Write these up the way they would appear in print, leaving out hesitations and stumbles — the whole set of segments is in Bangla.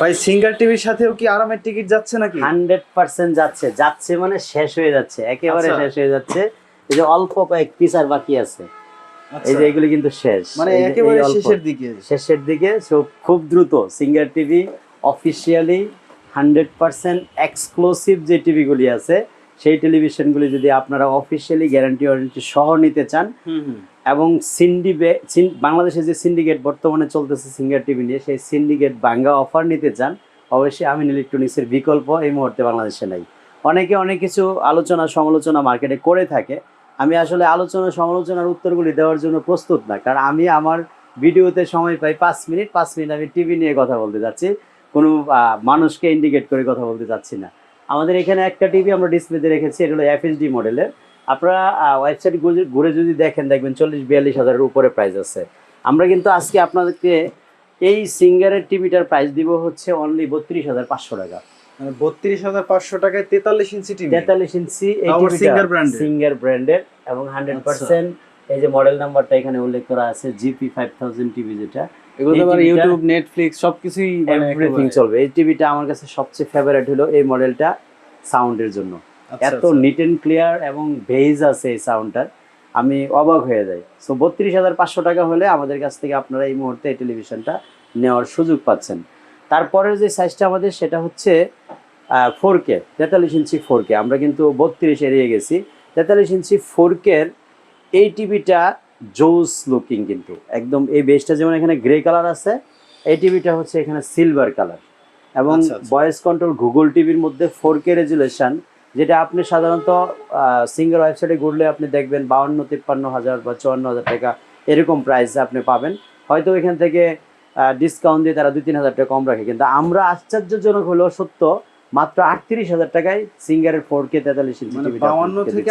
ভাই সিঙ্গার টিভির সাথেও কি আরামের টিকিট যাচ্ছে নাকি? 100% যাচ্ছে, যাচ্ছে মানে শেষ হয়ে যাচ্ছে, একেবারে আচ্ছা। শেষ হয়ে যাচ্ছে। এই যে অল্প কয়েক পিস আর বাকি আছে, এই আচ্ছা, যে এগুলি কিন্তু শেষ, মানে এই যে এই একেবারে অল্প শেষের দিকে। শেষের দিকে। সো খুব দ্রুত সিঙ্গার টিভি অফিসিয়ালি 100% এক্সক্লুসিভ যে টিভিগুলি আছে সেই টেলিভিশনগুলি যদি আপনারা অফিসিয়ালি গ্যারান্টি ওয়ারেন্টি সহ নিতে চান, এবং বাংলাদেশে যে সিন্ডিকেট বর্তমানে চলতেছে সিঙ্গার টিভি নিয়ে, সেই সিন্ডিকেট ভাঙ্গা অফার নিতে চান, অবশ্যই আমিন ইলেকট্রনিক্সের বিকল্প এই মুহূর্তে বাংলাদেশে নাই। অনেকে অনেক কিছু আলোচনা সমালোচনা মার্কেটে করে থাকে, আমি আসলে আলোচনা সমালোচনার উত্তরগুলি দেওয়ার জন্য প্রস্তুত না, কারণ আমি আমার ভিডিওতে সময় পাই 5 মিনিট, 5 মিনিট আমি টিভি নিয়ে কথা বলতে যাচ্ছি, কোনো মানুষকে ইন্ডিকেট করে কথা বলতে চাচ্ছি না। আমাদের এখানে একটা টিভি আমরা ডিসপ্লেতে রেখেছি, এটা হলো FHD মডেলের। আপনারা ওয়েবসাইট ঘুরে যদি দেখেন, দেখবেন 40-42 হাজারের উপরে প্রাইস আছে। আমরা কিন্তু আজকে আপনাদেরকে এই সিঙ্গারের টিভিটার প্রাইস দিব হচ্ছে অনলি 32,500 টাকা। মানে 32,500 টাকায় 43 ইঞ্চি টিভি। 43 ইঞ্চি এই আবার টিভিটা সিঙ্গার ব্র্যান্ডের। সিঙ্গার ব্র্যান্ডের এবং 100% এই যে মডেল নাম্বারটা এখানে উল্লেখ করা আছে GP5000 টিভি, যেটা এগুলো তো মানে ইউটিউব, নেটফ্লিক্স সবকিছুই মানে এভরিথিং চলবে। এই টিভিটা আমার কাছে সবচেয়ে ফেভারিট হলো এই মডেলটা সাউন্ডের জন্য। এত নিট এন্ড ক্লিয়ার এবং বেজ আছে এই সাউন্ডটার, আমি অবাক হয়ে যাই। সো 32,500 টাকা হলে আমাদের কাছ থেকে আপনারা এই মুহূর্তে এই টেলিভিশনটা নেওয়ার সুযোগ পাচ্ছেন। তারপরের যে সাইজটা আমাদের সেটা হচ্ছে 4K 43 ইঞ্চি 4K। আমরা কিন্তু 32 এড়িয়ে গেছি। 43 ইঞ্চি 4K এই টিভিটা জোস লুকিং, কিন্তু একদম এই বেসটা যেমন এখানে গ্রে কালার আছে, এই টিভিটা হচ্ছে এখানে সিলভার কালার, এবং ভয়েস কন্ট্রোল গুগল টিভির মধ্যে 4K রেজুলেশন, যেটা আপনি সাধারণত সিঙ্গার ওয়েবসাইটে ঘুরলে আপনি দেখবেন 52-53 হাজার বা 54,000 টাকা এরকম প্রাইসে আপনি পাবেন। হয়তো এখান থেকে ডিসকাউন্ট দিয়ে তারা 2-3 হাজার টাকা কম রাখে, কিন্তু আমরা আশ্চর্যজনক হলেও সত্য মাত্র 38,000 টাকায় সিঙ্গারের 4K 43 ইঞ্চি টিভি 52 থেকে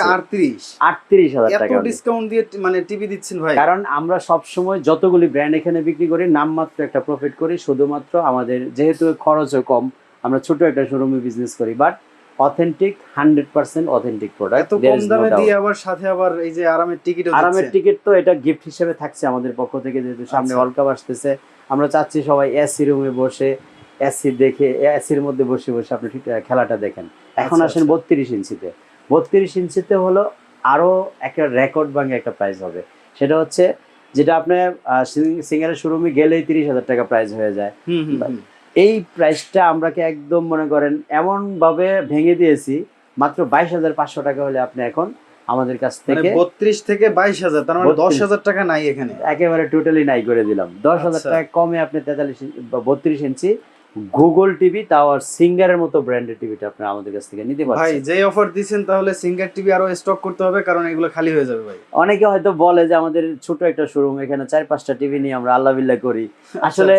38,000 টাকা ডিসকাউন্ট দিয়ে মানে টিভি দিচ্ছেন ভাই। কারণ আমরা সব সময় যতগুলি ব্র্যান্ড এখানে বিক্রি করি নামমাত্র একটা প্রফিট করি, শুধুমাত্র আমাদের যেহেতু খরচও কম, আমরা ছোট একটা শোরুমে বিজনেস করি, বাট অথেন্টিক 100% অথেন্টিক প্রোডাক্ট। এত কম দামে দিয়ে আবার সাথে আবার এই যে আরামের টিকিট, আরামের টিকিট তো এটা গিফট হিসেবে থাকছে আমাদের পক্ষ থেকে, যেহেতু সামনে ওয়ার্ল্ড কাপ আসতেছে। আমরা চাচ্ছি সবাই এসি রুমে বসে এসি দেখে, এসির মধ্যে বসে বসে আপনি খেলাটা দেখেন। এখন আসেন 32 ইঞ্চিতে। 32 ইঞ্চিতে হলো আরো একটা রেকর্ড ভাঙে একটা প্রাইস হবে, সেটা হচ্ছে যেটা আপনার সিঙ্গারের শোরুমে গেলেই 30,000 টাকা প্রাইস হয়ে যায়। এই প্রাইসটা আমরাকে একদম মনে করেন এমন ভাবে ভেঙে দিয়েছি, মাত্র 22,500 টাকা হলে আপনি এখন আমাদের কাছ থেকে 32 থেকে 22,000, তার মানে 10,000 টাকা নাই এখানে, একেবারে টোটালি নাই করে দিলাম। 10,000 টাকা কমে আপনি 32 ইঞ্চি গুগল টিভি, তাও আর সিঙ্গারের মতো ব্র্যান্ডের টিভিটা আপনি আমাদের কাছ থেকে নিতে পারছেন। ভাই যে অফার দিবেন তাহলে সিঙ্গার টিভি আরো স্টক করতে হবে, কারণ এগুলো খালি হয়ে যাবে ভাই। অনেকে হয়তো বলে যে আমাদের ছোট একটা শোরুম, এখানে 4-5টা টিভি নিয়ে আমরা আল্লাহ বিল্লাহ করি। আসলে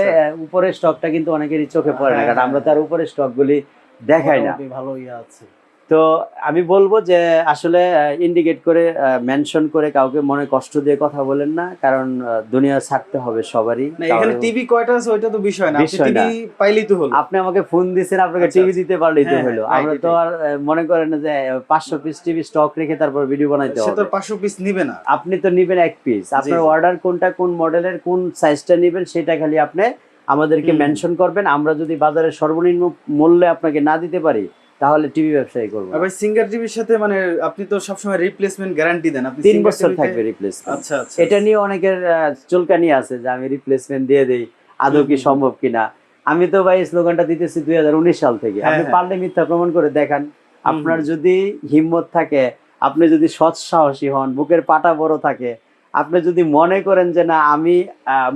উপরের স্টকটা কিন্তু অনেকেরই চোখে পড়ে না, কারণ আমরা তার উপরের স্টকগুলি দেখাই না। ভালো আছে। তো আমি বলবো যে আসলে ইন্ডিকেট করে মেনশন করে কাউকে মনে কষ্ট দিয়ে কথা বলেন না, কারণ দুনিয়া ছাড়তে হবে সবারই। এখানে টিভি কয়টা আছে ওইটা তো বিষয় না, আপনি টিভি পাইলেই তো হলো। আপনি আমাকে ফোন দিয়েছেন, আপনাকে টিভি দিতে পারলেই তো হলো। আমরা তো আর মনে করেন না যে 500 পিস টিভি স্টক রেখে তারপর ভিডিও বানাইতে হবে। সে তো 500 পিস নিবে না, আপনি তো নিবেন এক পিস। আপনার অর্ডার কোনটা, কোন মডেলের, কোন সাইজটা নেবেন, সেটা খালি আপনি আমাদেরকে মেনশন করবেন। আমরা যদি বাজারের সর্বনিম্ন মূল্যে আপনাকে না দিতে পারি, তাহলে টিভি ব্যবসায়ী করব। ভাই সিঙ্গার টিভির সাথে মানে আপনি তো সবসময় রিপ্লেসমেন্ট গ্যারান্টি দেন, আপনি 3 বছর থাকবে রিপ্লেসমেন্ট। আচ্ছা আচ্ছা, এটা নিয়ে অনেকের চুলকানি আছে যে আমি রিপ্লেসমেন্ট দিয়ে দেই, আদৌ কি সম্ভব কিনা। আমি তো ভাই স্লোগানটা দিতেছি 2019 সাল থেকে। আপনি পারলে মিথ্যা প্রমাণ করে দেখান। আপনার যদি হিম্মত থাকে, আপনি যদি সৎ সাহসী হন, বুকের পাটা বড় থাকে, আপনি যদি মনে করেন যে না আমি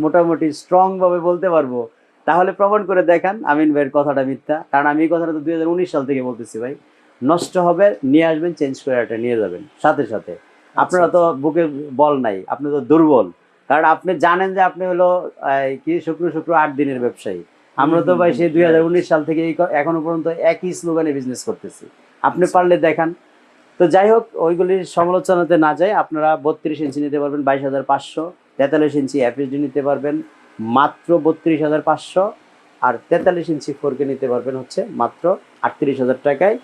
মোটামুটি স্ট্রং ভাবে বলতে পারবো, তাহলে প্রমাণ করে দেখান আমিন ভাইয়ের কথাটা মিথ্যা। কারণ আমি এই কথাটা তো 2019 সাল থেকে বলতেছি ভাই। নষ্ট হবে, নিয়ে আসবেন, চেঞ্জ করে এটা নিয়ে যাবেন সাথে সাথে। আপনারা তো বুকে বল নাই, আপনি তো দুর্বল, কারণ আপনি জানেন যে আপনি হলো কি শুক্র 8 দিনের ব্যবসায়ী। আমরা তো ভাই সেই 2019 সাল থেকে এখনো পর্যন্ত একই স্লোগানে বিজনেস করতেছি। আপনি পারলে দেখান। তো যাই হোক, ওইগুলির সমালোচনাতে না যায়, আপনারা 32 ইঞ্চি নিতে পারবেন 22,500, 43 ইঞ্চি FHD নিতে পারবেন মাত্র 32,500, আর 43 ইঞ্চি 4K নিতে পারবেন হচ্ছে মাত্র 38,000 টাকায়।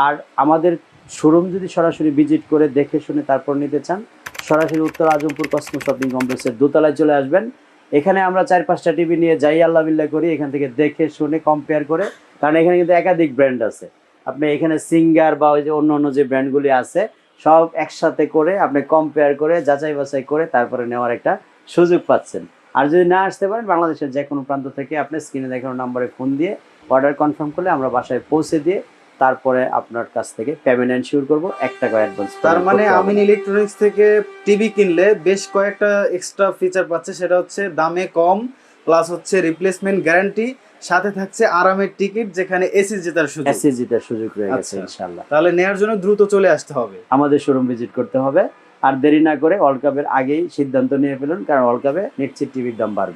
আর আমাদের শোরুম যদি সরাসরি ভিজিট করে দেখে শুনে তারপর নিতে চান, সরাসরি উত্তর আজমপুর কসমো শপিং কমপ্লেক্সের দোতলায় চলে আসবেন। এখানে আমরা 4-5টা টিভি নিয়ে যাই আল্লাহ বিল্লাহ করি, এখান থেকে দেখে শুনে কম্পেয়ার করে, কারণ এখানে কিন্তু একাধিক ব্র্যান্ড আছে। আপনি এখানে সিঙ্গার বা ওই যে অন্য অন্য যে ব্র্যান্ডগুলি আছে সব একসাথে করে আপনি কম্পেয়ার করে যাচাই বাছাই করে তারপরে নেওয়ার একটা সুযোগ পাচ্ছেন। আর যদি না আসতে পারেন, বাংলাদেশের যে কোনো প্রান্ত থেকে আপনি স্ক্রিনে দেখানো নম্বরে ফোন দিয়ে অর্ডার কনফার্ম করলে আমরা বাসায় পৌঁছে দিয়ে তারপরে আপনার কাছ থেকে পেমেন্ট এনশিওর করবো, 1 টাকা অ্যাডভান্স। তার মানে আমিন ইলেকট্রনিক্স থেকে টিভি কিনলে বেশ কয়েকটা এক্সট্রা ফিচার পাচ্ছে, সেটা হচ্ছে দামে কম, প্লাস হচ্ছে রিপ্লেসমেন্ট গ্যারান্টি, সাথে থাকছে আরামের টিকিট, যেখানে এসি জেতার সুযোগ। এসি জিতার সুযোগ রয়ে গেছে আচ্ছা। ইনশাআল্লাহ। তাহলে নেয়ার জন্য দ্রুত চলে আসতে হবে, আমাদের শোরুম ভিজিট করতে হবে। আর দেরি না করে ওয়ার্ল্ড কাপের আগেই সিদ্ধান্ত নিয়ে ফেলুন, কারণ ওয়ার্ল্ড কাপে নিশ্চিত টিভির দাম বাড়বে।